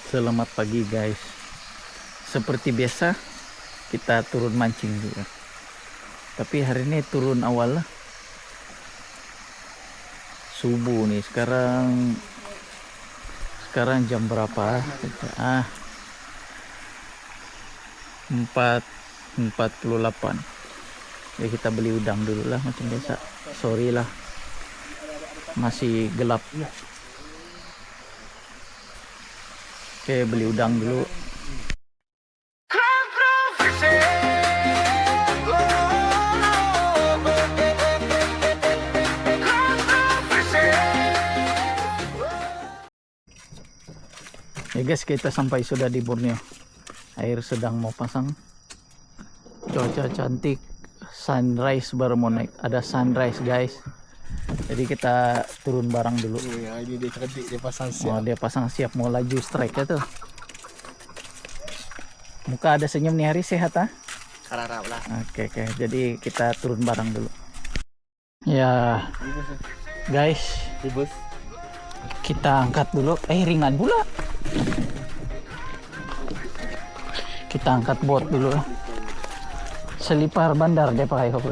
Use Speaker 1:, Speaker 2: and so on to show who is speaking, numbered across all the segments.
Speaker 1: Selamat pagi guys. Seperti biasa kita turun mancing juga. Tapi hari ini turun awal lah. Subuh nih sekarang jam berapa? 4:48. Ya kita beli udang dulu lah macam biasa. Sorry lah. Masih gelap. Oke, beli udang dulu. Ya guys, kita sampai sudah di Borneo. Air sedang mau pasang. Cuaca cantik. Sunrise baru mau naik. Ada sunrise guys. Jadi kita turun barang dulu.
Speaker 2: Ini dia cerdik, dia pasang siap.
Speaker 1: Oh, dia pasang siap mau laju strike ya tuh. Muka ada senyum nih hari, sehat ah?
Speaker 2: Harap lah.
Speaker 1: Oke. Jadi kita turun barang dulu. Ya guys,
Speaker 2: Bos.
Speaker 1: kita angkat dulu. Ringan pula. Kita angkat bot dulu. Selipar bandar dia pakai kok.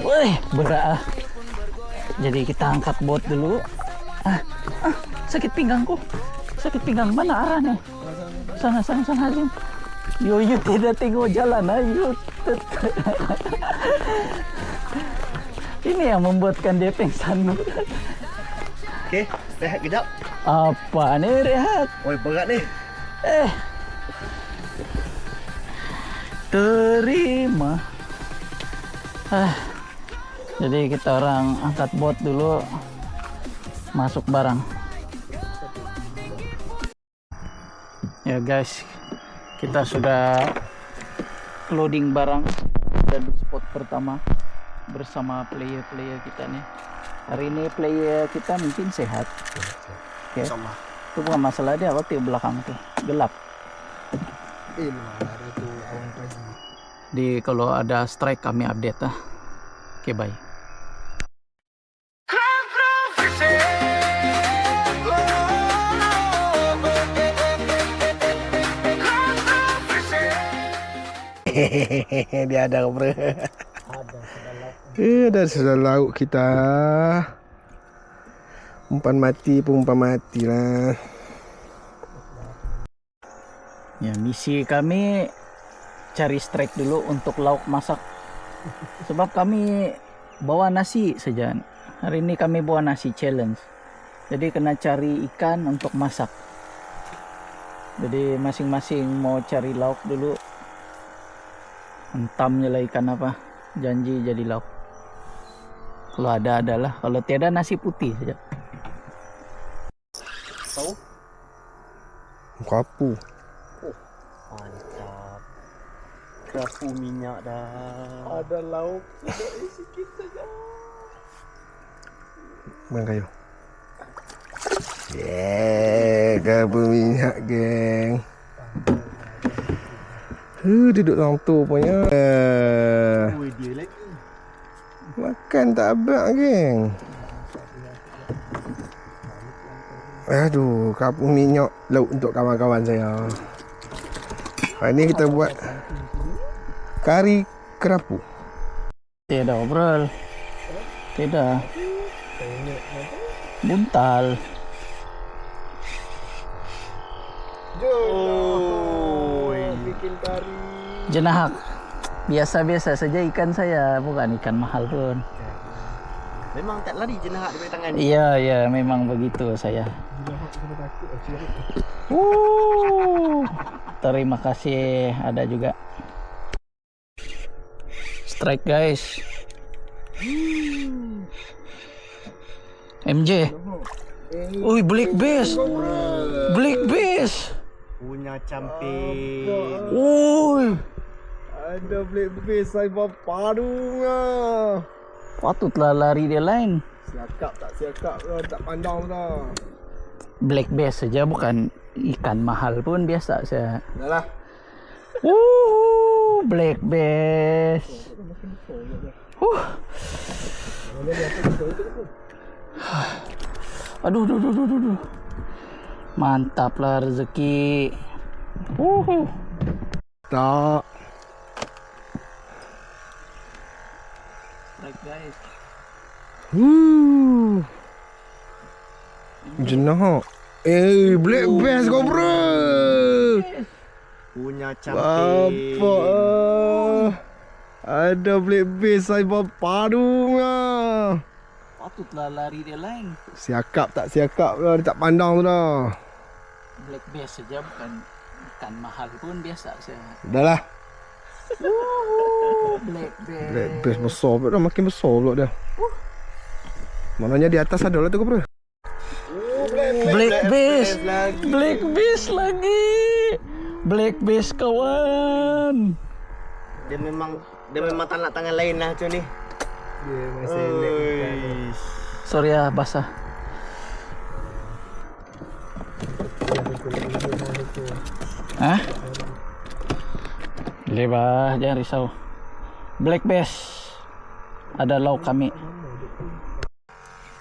Speaker 1: Wih, berat. Jadi kita angkat bot dulu. Sakit pinggangku. Sakit pinggang. Mana arahnya? Sana Hazim. Yo tidak tengok jalan ayo. Ini yang membuatkan dia pingsan.
Speaker 2: Okey, rehat kejap.
Speaker 1: Apa nih rehat?
Speaker 2: Oi, berat ni.
Speaker 1: Terima. Jadi kita orang angkat bot dulu, masuk barang. Ya guys, kita sudah loading barang dan spot pertama bersama player kita nih. Hari ini player kita mungkin sehat. Oke.
Speaker 2: Insyaallah.
Speaker 1: Itu bukan masalah dia, waktu belakang tuh gelap.
Speaker 2: Mana ada tu awan pagi.
Speaker 1: Di kalau ada strike kami update lah. Oke, bye.
Speaker 2: Hehehe, dia ada bro. Ada sudah lauk kita. Umpan mati pun umpan mati lah.
Speaker 1: Ya, misi kami cari strike dulu untuk lauk masak. Sebab kami bawa nasi saja. Hari ini kami bawa nasi challenge. Jadi kena cari ikan untuk masak. Jadi masing-masing mau cari lauk dulu. Hentamnya lah ikan apa. Janji jadi lauk. Kalau ada adalah, kalau tiada nasi putih saja.
Speaker 2: Tahu? Kerapu.
Speaker 3: Mantap. Kerapu minyak dah.
Speaker 2: Ada lauk sikit saja. Bang kayu. Kerapu minyak geng. Duduk dalam tu punya.
Speaker 3: Ui, dia lagi.
Speaker 2: Makan tak habis geng. Aduh, kerapu minyak lauk untuk kawan-kawan saya. Hari ni kita buat kari kerapu.
Speaker 1: Tidak obrol. Tidak. Buntal.
Speaker 2: Bikin kari.
Speaker 1: Jenahak. Biasa-biasa saja ikan saya, bukan ikan mahal pun.
Speaker 3: Memang tak lari jenahak daripada tangan.
Speaker 1: Iya, memang begitu saya. Terima kasih, ada juga. Strike guys. MJ. Ui, black bass. Black bass.
Speaker 3: Punya camping.
Speaker 1: Ui.
Speaker 2: Ada black bass saya padunya.
Speaker 1: Patutlah lari dia lain.
Speaker 2: Siakap tak pandang dah.
Speaker 1: Black bass saja, bukan ikan mahal pun biasa saya.
Speaker 2: Dah lah.
Speaker 1: Black bass. Aduh, aduh, aduh, aduh, aduh. Mantap lah rezeki.
Speaker 2: Tak.
Speaker 1: Strike guys.
Speaker 2: Jenah. Black bass kau bro.
Speaker 3: Punya camping.
Speaker 2: Bapak. Ada black bass saya padu lah.
Speaker 1: Patutlah lari dia lain.
Speaker 2: Siakap tak siakap lah, dia tak pandang tu dah.
Speaker 1: Black bass saja bukan ikan mahal pun biasa saya.
Speaker 2: Dah lah.
Speaker 1: Black bass.
Speaker 2: Black bass besar pula dah, makin besar pula dia. Maknanya di atas ada lah tu kau bro.
Speaker 1: Black bass.
Speaker 3: lagi.
Speaker 1: Black bass lagi. Black bass kawan.
Speaker 3: Dia memang tak nak tangan lain lah macam ni.
Speaker 2: Dia
Speaker 3: Oi.
Speaker 1: Sorry ya basah. Hah? Boleh bah, jangan risau. Black bass. Ada lauk kami.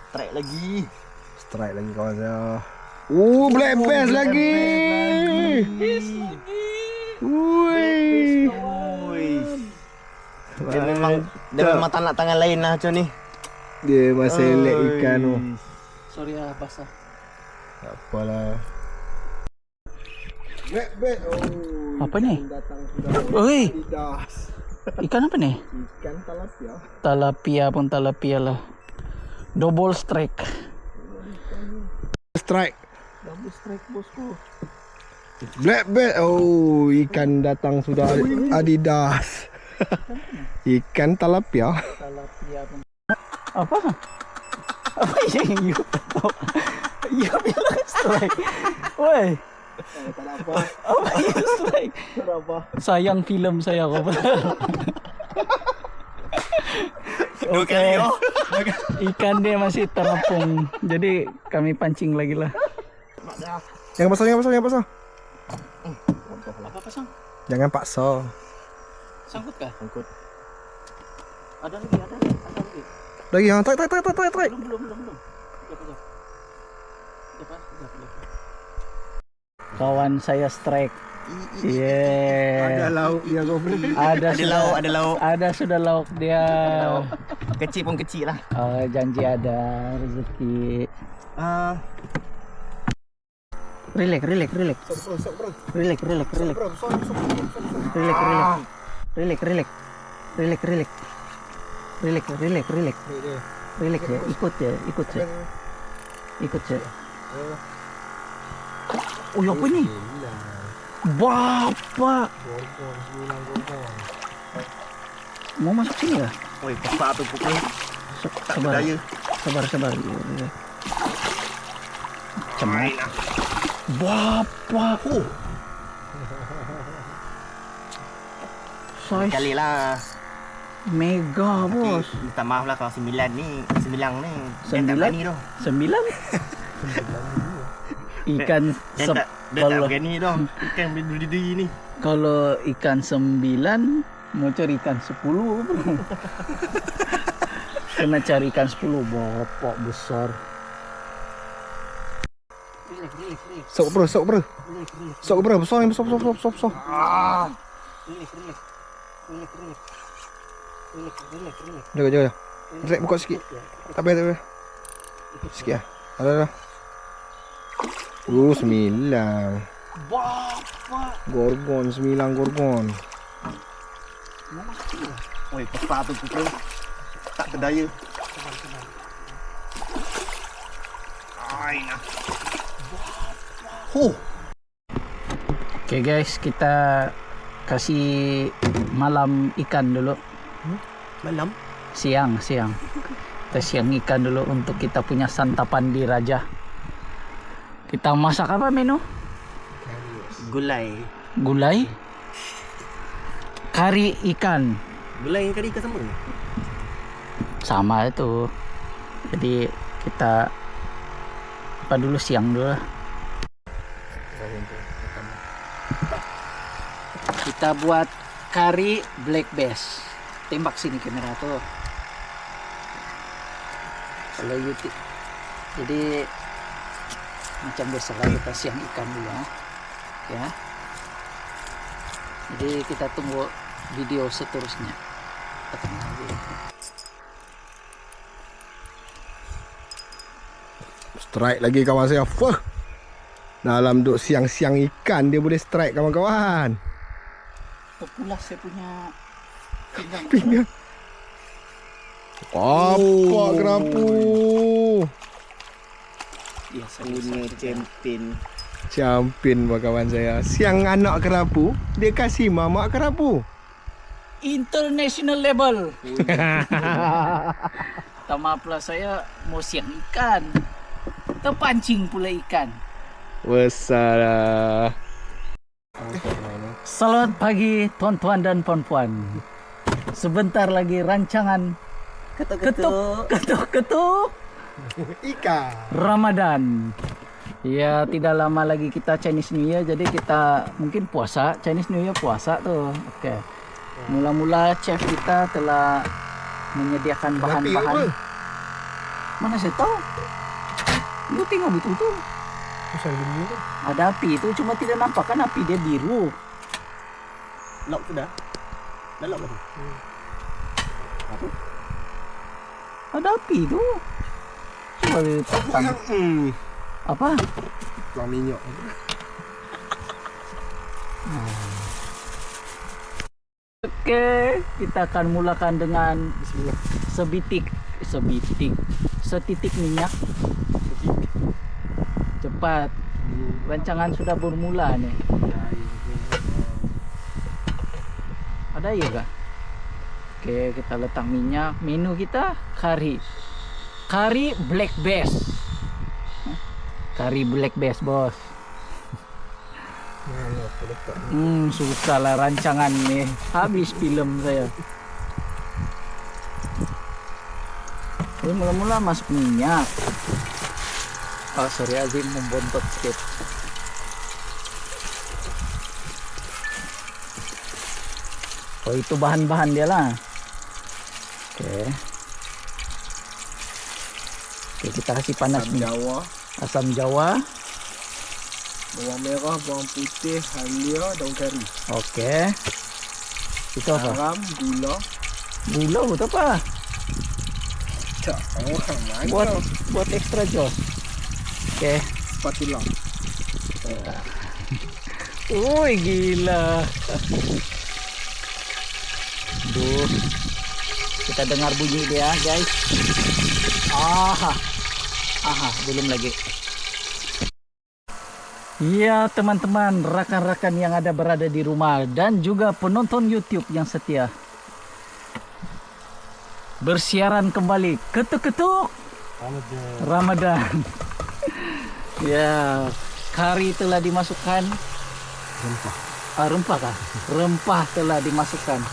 Speaker 3: Strike lagi.
Speaker 2: Strike lagi kawan saya. Black bass lagi. Woi.
Speaker 3: Oi. Dia memang tak nak tangan lain lah macam ni.
Speaker 2: Dia masih elek ikan tu.
Speaker 1: Sorry ya basah.
Speaker 2: Tak apalah. Black bass.
Speaker 1: Apa ni?
Speaker 2: Datang sudah.
Speaker 1: Oi,
Speaker 2: Adidas.
Speaker 1: ikan apa ni?
Speaker 2: Ikan talapia.
Speaker 1: Talapia pun talapia lah. Double strike.
Speaker 2: Strike.
Speaker 1: Double strike bosku.
Speaker 2: Black bass. Ikan datang sudah. Adidas. Ikan talapia.
Speaker 1: Talapia pun. Apa? Apa yang you tahu? You bilang strike. Woi.
Speaker 2: Tak ada apa.
Speaker 1: Apa yang strike?
Speaker 2: Tak ada apa.
Speaker 1: Sayang filem saya kau benar. Okay. Ikan dia masih terapung. Jadi kami pancing lagi lah.
Speaker 2: Jangan pasang, jangan pasang, jangan pasang.
Speaker 1: Apa pasang?
Speaker 2: Jangan paksa.
Speaker 1: Sangkut kah?
Speaker 3: Sangkut.
Speaker 1: Ada lagi, ada lagi, ada lagi.
Speaker 2: Lagi yang tarik.
Speaker 1: Belum. Kawan saya strike. Yeah.
Speaker 2: Ada lauk dia kau beli.
Speaker 1: Ada sudah,
Speaker 3: Ada lauk.
Speaker 1: Ada sudah lauk dia.
Speaker 3: Kecil pun kecil lah.
Speaker 1: Janji ada rezeki. Relax. Relax. Relax. Ya, ikut ya. Oh, apa ni? Bapak. Mau masuk sini kah?
Speaker 3: Oi, besar tu pukul. Tak
Speaker 1: Sabar.
Speaker 3: berdaya.
Speaker 1: Sabar. Cemat. Bapak. Size
Speaker 3: Kali lah.
Speaker 1: mega bos.
Speaker 3: Minta maaf lah kalau 9 ni. 9 ni. Dia tak
Speaker 1: 9?
Speaker 3: berani tu.
Speaker 1: 9. Ikan
Speaker 3: Dia tak berani tu. Ikan berdiri ni.
Speaker 1: kalau ikan 9 mau cari ikan 10 kena cari ikan 10 bapak besar.
Speaker 2: Sok bro. Besar yang besar. Jaga. Drag buka sikit. Tak payah. Sikit lah. Ada. 9.
Speaker 1: Bapak.
Speaker 2: Gorgon 9 gorgon.
Speaker 3: Oi, besar tu pukul. Tak berdaya. Ai nak.
Speaker 1: Okay guys, kita kasih malam ikan dulu.
Speaker 3: Malam.
Speaker 1: Siang. Kita siang ikan dulu untuk kita punya santapan di Raja. Kita masak apa menu?
Speaker 3: Gulai.
Speaker 1: Gulai, kari ikan.
Speaker 3: Gulai dengan kari ikan sama.
Speaker 1: Sama itu. Jadi kita apa dulu siang dulu lah. Kita buat kari black bass. Tembak sini kamera tuh. Kalau you Jadi macam biasa kita siang ikan dulu ya. Jadi kita tunggu video seterusnya. Ketemu lagi.
Speaker 2: Strike lagi kawan saya. Fuh. Dalam duk siang-siang ikan dia boleh strike kawan-kawan.
Speaker 1: Terpulas saya punya
Speaker 2: Pinggang. Apa kerapu?
Speaker 1: biasa
Speaker 3: Punya champion.
Speaker 2: Campin kawan saya. Siang anak kerapu, dia kasih mamak kerapu.
Speaker 1: international level. Tama pula saya mau siang ikan. Terpancing pula ikan.
Speaker 2: Besar.
Speaker 1: Selamat pagi tuan-tuan dan puan-puan. Sebentar lagi rancangan ketuk
Speaker 2: Ikan.
Speaker 1: Ramadan. Ya, tidak lama lagi kita Chinese New Year, jadi kita mungkin puasa. Chinese New Year puasa tuh. Oke. Mula-mula chef kita telah menyediakan bahan-bahan. Mana saya tahu? Lu tengok betul tuh. Ada api itu, cuma tidak nampak kan api dia biru.
Speaker 3: Lock sudah. Dah lock tu.
Speaker 1: Ada api itu. Coba dipasang. Apa?
Speaker 2: Tuang minyak.
Speaker 1: Oke, kita akan mulakan dengan setitik minyak. Cepat. Rancangan sudah bermula nih. Ada ya kak? Oke, kita letak minyak. Menu kita kari black bass. Kari black bass bos. Susah lah rancangan nih. Habis film saya. Jadi mula-mula masuk minyak. Oh sorry, Azim membontot sedikit. Oh itu bahan-bahan dia lah. Oke. Oke, kita kasih panas minyak. Asam Jawa,
Speaker 2: Bawang merah, bawang putih, halia, daun kari.
Speaker 1: oke. Itu apa?
Speaker 2: Garam, gula.
Speaker 1: Gula buat apa?
Speaker 2: Cak, mantap.
Speaker 1: Buat extra jos. Oke.
Speaker 2: Spatula.
Speaker 1: Woi gila. Duh. Kita dengar bunyi dia guys. Aha, belum lagi. Ya teman-teman, rakan-rakan yang ada berada di rumah dan juga penonton YouTube yang setia. Bersiaran kembali ketuk-ketuk Ramadan. Ya, kari telah dimasukkan. Rempah kah? Rempah telah dimasukkan.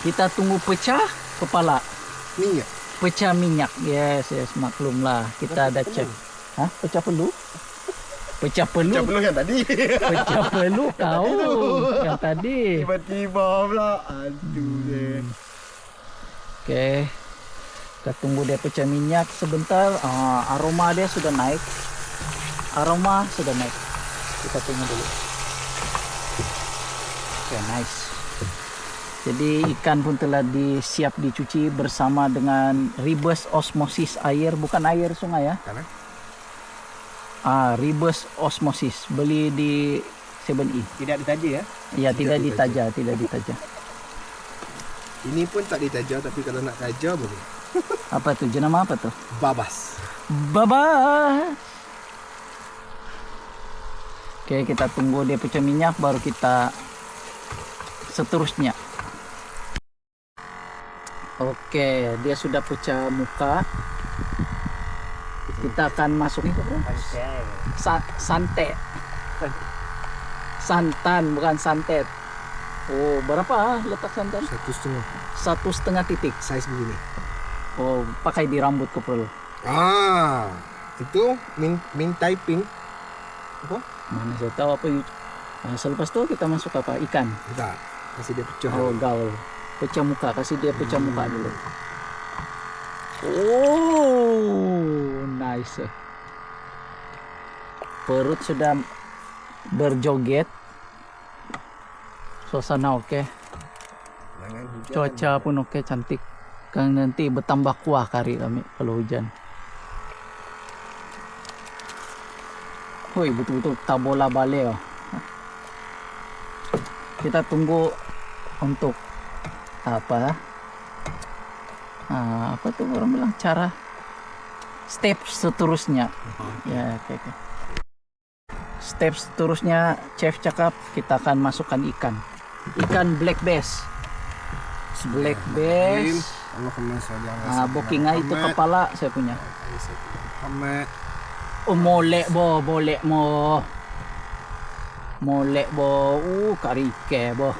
Speaker 1: Kita tunggu pecah kepala.
Speaker 2: Minyak.
Speaker 1: Pecah minyak. Yes, maklum lah. Kita ada cek. Hah? Pecah pelu? Pecah pelu?
Speaker 2: Macam belum yang tadi.
Speaker 1: Pecah pelu kau. Yang tadi.
Speaker 2: Tiba-tiba pula. Aduh deh.
Speaker 1: Oke. Kita tunggu dia pecah minyak sebentar. Aroma dia sudah naik. Aroma sudah naik. Kita tunggu dulu. Oke, nice. Jadi ikan pun telah disiap dicuci bersama dengan reverse osmosis air, bukan air sungai ya.
Speaker 2: Karena?
Speaker 1: Reverse osmosis beli di 7E.
Speaker 3: Tidak ditaja ya.
Speaker 1: Ya, tidak ditaja, tidak ditaja.
Speaker 2: Ini pun tak ditaja, tapi kalau nak taja boleh.
Speaker 1: Apa tuh? Jenama apa tuh?
Speaker 2: Babas.
Speaker 1: Babas. Oke, kita tunggu dia pecah minyak baru kita seterusnya. Oke, dia sudah pecah muka. Kita akan masuk santet. Santan bukan santet. Oh, berapa letak santan?
Speaker 2: 1,5.
Speaker 1: 1,5 titik.
Speaker 2: Saiz begini.
Speaker 1: Oh, pakai di rambut kepul.
Speaker 2: Itu min typing. Apa?
Speaker 1: Mana saya tahu apa itu. Selepas itu kita masuk apa? Ikan.
Speaker 2: Tidak. Kasih dia pecah.
Speaker 1: Oh, gaul. Pecah muka, kasih dia pecah muka dulu. Oh. guys. Perut sudah berjoget. Suasana oke. Cuaca pun oke, cantik. Kan nanti bertambah kuah kari kami kalau hujan. Woi, betul-betul tak bola balik. Kita tunggu untuk apa? Apa tuh orang bilang cara step seterusnya. Ya, oke. Step seterusnya chef cakap kita akan masukkan ikan black bass. Black bass. Booking itu kepala saya punya. Oh, molek bo, molek bo, kari ke bo,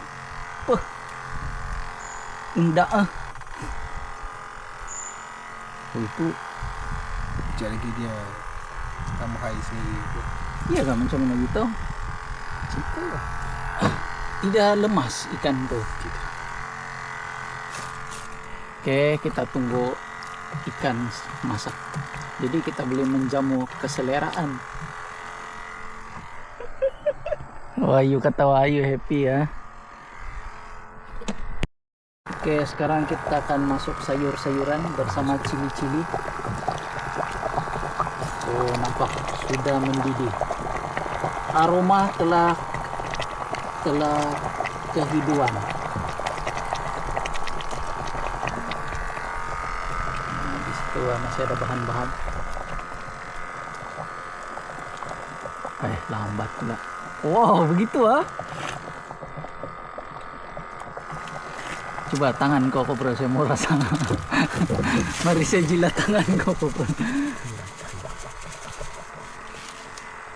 Speaker 1: indah itu
Speaker 2: Sekejap lagi dia tambah air sendiri.
Speaker 1: iya kan macam mana gitu, tidak lemas ikan tu. Oke, kita tunggu ikan masak. Jadi kita boleh menjamu keseleraan. Wahyu kata Wahyu happy ya. Oke, sekarang kita akan masuk sayur-sayuran bersama cili-cili. Oh, nampak sudah mendidih. Aroma telah kehidupan. Di situ masih ada bahan-bahan. Lambat pula. Wow, begitu ah. Coba tangan kau bro, saya mau rasa. Mari saya jilat tangan kau bro.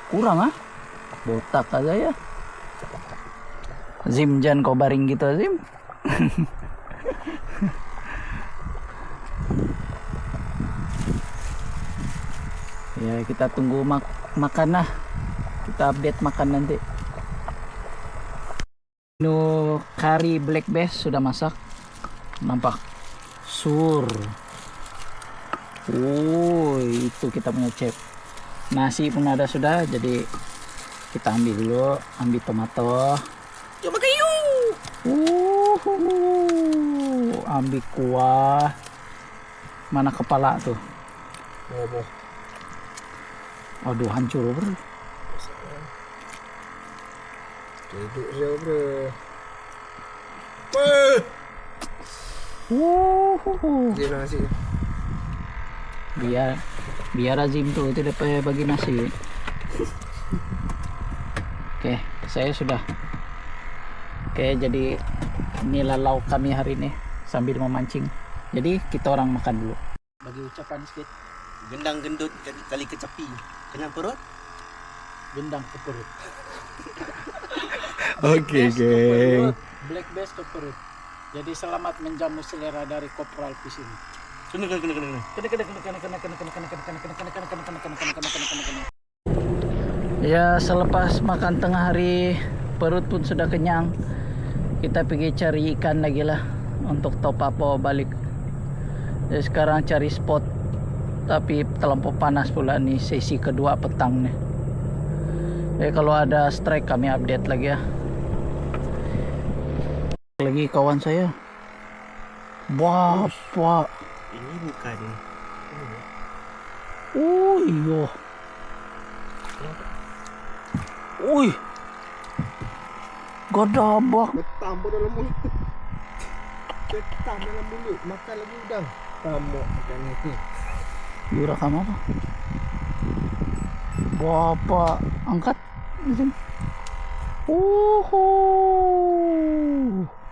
Speaker 1: Kurang ah. Botak aja ya. Zim, jangan kau baring gitu Zim. Ya, kita tunggu makan lah. Kita update makan nanti. Menu kari black bass sudah masak. Nampak sur. Oh, itu kita punya chef. Nasi pun ada sudah, jadi kita ambil dulu, ambil tomato. Coba kayu. Ambil kuah. Mana kepala tuh? Aduh, hancur bro.
Speaker 2: Duduk je bro. Dia nasi.
Speaker 1: Biar Azim tuh tidak payah bagi nasi. Oke, saya sudah. Oke, jadi inilah lauk kami hari ini sambil memancing. Jadi kita orang makan dulu. Bagi ucapan sedikit.
Speaker 3: Gendang gendut kali kecapi. Kena perut?
Speaker 1: Gendang ke perut.
Speaker 2: Oke, geng.
Speaker 1: Black bass ke perut. Jadi selamat menjamu selera dari Kopral Fish ini. Ya, selepas makan tengah hari, perut pun sudah kenyang. Kita pergi cari ikan lagi lah untuk top up balik. Jadi sekarang cari spot, tapi terlampau panas pula nih sesi kedua petang nih. Kalau ada strike kami update lagi ya. Lagi kawan saya. Bapak.
Speaker 3: Ini bukan.
Speaker 1: Oh iya. Ui. Godabak.
Speaker 2: Ketambah dalam mulut. Ketam dalam mulut. Makan lagi udang. Tamuk macam ni.
Speaker 1: You rakam apa? Bapak angkat.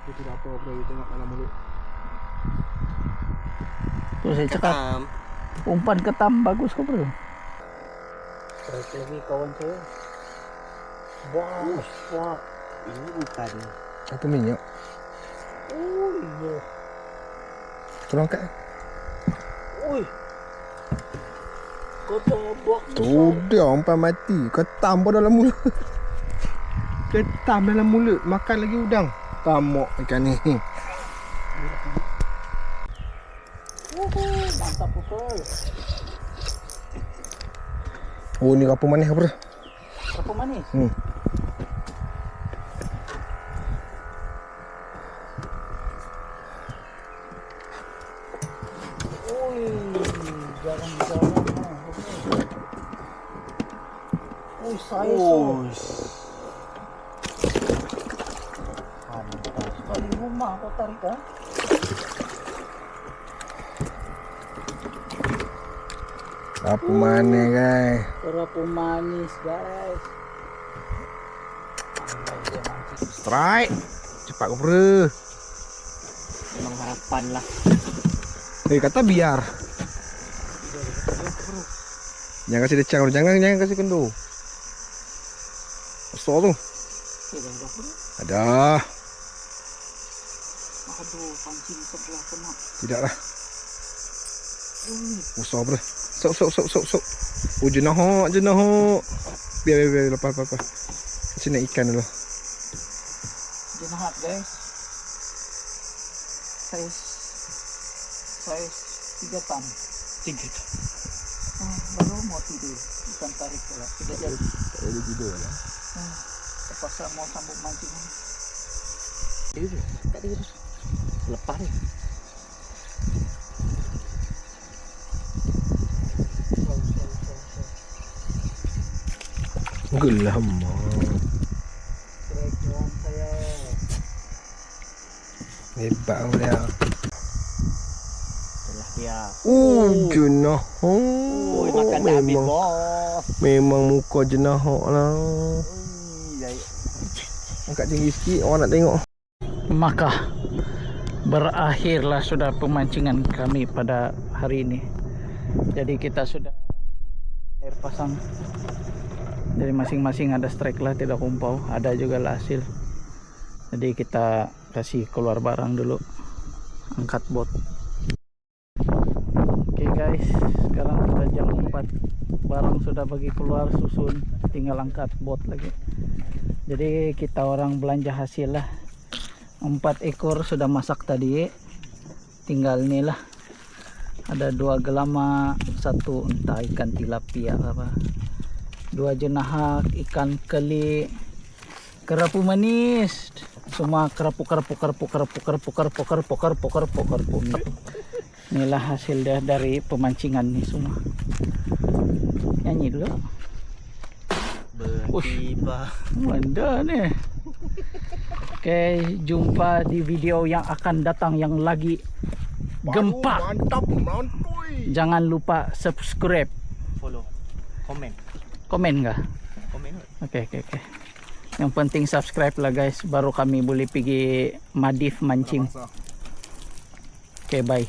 Speaker 2: Dia tidak apa bro, dia tengok dalam mulut.
Speaker 1: Tuh saya cakap umpan ketam bagus kok bro. Strike lagi kawan saya. Wah,
Speaker 3: Ini bukan.
Speaker 2: Satu minyak.
Speaker 1: oh iya.
Speaker 2: Tolong angkat.
Speaker 1: Ui. Godabak.
Speaker 2: Tu dia umpan mati. Ketam dalam mulut. Ketam dalam mulut. Makan lagi udang. Tamuk ikan ni.
Speaker 1: Mantap betul.
Speaker 2: Oh ni apa manis bro?
Speaker 1: Apa manis? Ui, jarang-jarang. Ui, saya Kali rumah kau tarik ah.
Speaker 2: Apa manis guys?
Speaker 1: Berapa manis guys.
Speaker 2: Strike. Cepat kau bro.
Speaker 3: Memang harapan lah.
Speaker 2: Kata biar. Jangan kasih decang, jangan kasih kendo. Besar tu. Ada.
Speaker 1: Aduh, pancing sebelah kena.
Speaker 2: Tidaklah. Besar bro. Sok. Oh jenah. Biar lepas. Sini ikan dulu.
Speaker 1: Jenahat guys. Size 3 tan.
Speaker 3: 3 ton.
Speaker 1: Baru mau tidur. Ikan tarik pula. Tidak jadi.
Speaker 2: Ada tidur lah.
Speaker 1: Terpaksa mau sambung mancing.
Speaker 3: Tadi lepas ni.
Speaker 2: Gelam.
Speaker 1: Trek doang saya.
Speaker 2: Hebat dia.
Speaker 3: Itulah dia.
Speaker 2: Jenah.
Speaker 3: Oh, makan dah habis bos.
Speaker 2: Memang muka jenah lah.
Speaker 3: Jaya.
Speaker 2: Angkat tinggi sikit orang nak tengok.
Speaker 1: Maka berakhirlah sudah pemancingan kami pada hari ini. Jadi kita sudah air pasang. Jadi masing-masing ada strike lah, tidak kumpau. Ada juga lah hasil. Jadi kita kasih keluar barang dulu. Angkat bot. Oke guys, sekarang sudah jam 4. Barang sudah bagi keluar susun. Tinggal angkat bot lagi. Jadi kita orang belanja hasil lah. 4 ekor sudah masak tadi. Tinggal nih lah. Ada 2 gelama, 1 entah ikan tilapia apa. 2 jenahak, ikan keli, kerapu manis, semua kerapu. Inilah hasil dari pemancingan nih semua. Nyanyi dulu.
Speaker 3: Bertiba.
Speaker 1: Mana nih? Oke, jumpa di video yang akan datang yang lagi gempa.
Speaker 2: Mantap, mantuy.
Speaker 1: Jangan lupa subscribe.
Speaker 3: Follow.
Speaker 1: Komen nggak?
Speaker 3: Komen.
Speaker 1: Oke. Yang penting subscribe lah guys, baru kami boleh pergi madif mancing. Oke, bye.